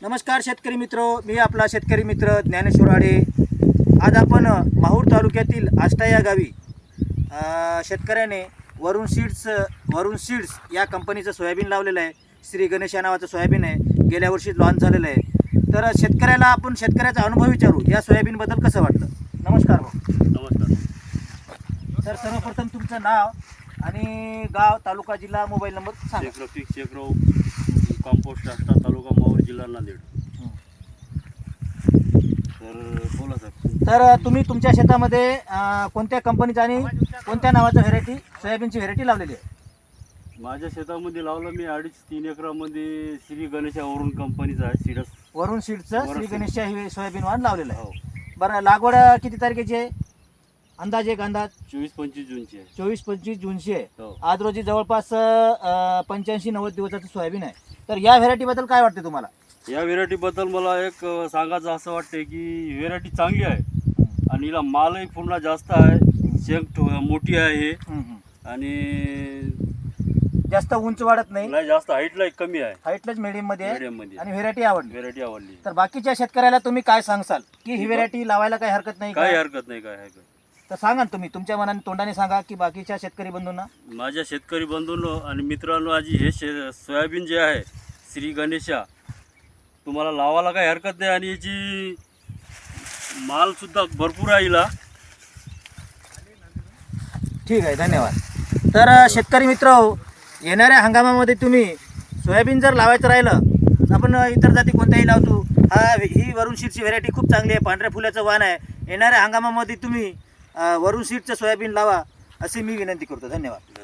नमस्कार शेतकरी मित्र, मी आपला शेतकरी मित्र ज्ञानेश्वर आडे। आज आपण माहूर तालुक्यातील आष्टा या गावी शेतकऱ्याने वरुण सीड्स या कंपनीचं सोयाबीन लावलेलं आहे। श्री गणेश या नावाचं सोयाबीन आहे, गेल्या वर्षी लॉन्च झालेलं आहे। तर शेतकऱ्याला आपण शेतकऱ्याचा अनुभव विचारू, या सोयाबीनबद्दल कसं वाटतं। नमस्कार भाऊ। नमस्कार। तर सर्वप्रथम तुमचं नाव आणि गाव, तालुका, जिल्हा, मोबाईल नंबर सांगा। शेखराव कंपोस्ट आष्टा, तालुका माहूर, जिल्हा नांदेड। तर बोला सर। तर तुम्ही तुमच्या शेतामध्ये कोणत्या कंपनीचं आणि कोणत्या नावाचं व्हेरायटी सोयाबीनची व्हेरायटी लावलेली आहे। माझ्या शेतामध्ये लावलं मी 2.5-3 एकरामध्ये श्री गणेश वरुण कंपनीचा आहे सीड्स। वरुण सीड्सचं श्री गणेशच्या ही सोयाबीन वाण लावलेलं आहे। हो, बरं, लागवड किती तारखेची आहे अंदाज? एक अंदाज 24-25 जूनची आहे। 24-25 जूनची आहे। हो। आज रोजी जवळपास 85-90 दिवसाचं सोयाबीन आहे। तर या व्हेरायटीबद्दल काय वाटते तुम्हाला? या व्हेरायटीबद्दल मला एक सांगायचं असं वाटतं की व्हेरायटी चांगली आहे आणि हिला मालही पूर्ण जास्त आहे, शेंग मोठी आहे हे, आणि जास्त उंच वाढत नाही, नाही जास्त हाईटला कमी आहे, हाईटलाच मीडियम मध्ये आहे मीडियम मध्ये। आणि व्हेरायटी आवडली। व्हेरायटी आवडली। तर बाकीच्या शेतकऱ्याला तुम्ही काय सांगसाल की ही व्हेरायटी लावायला काही हरकत नाही का? काही हरकत नाही, काय हरकत। तर सांगा ना तुम्ही, तुमच्या मनाने तोंडाने सांगा की बाकीच्या शेतकरी बंधूंना। माझ्या शेतकरी बंधूंनो आणि मित्रांनो, आज हे सोयाबीन जे आहे श्री गणेशा, तुम्हाला लावायला काही हरकत नाही आणि याची मालसुद्धा भरपूर आहे हिला। ठीक आहे, धन्यवाद। तर शेतकरी मित्र, येणाऱ्या हंगामामध्ये तुम्ही सोयाबीन जर लावायचं राहिलं, आपण इतर जाती कोणत्याही लावतो, ही वरुण सीड्सची व्हेरायटी खूप चांगली आहे, पांढऱ्या फुलाचं वाण आहे। येणाऱ्या हंगामामध्ये तुम्ही वरुण सीड्सचं सोयाबीन लावा अशी मी विनंती करतो। धन्यवाद।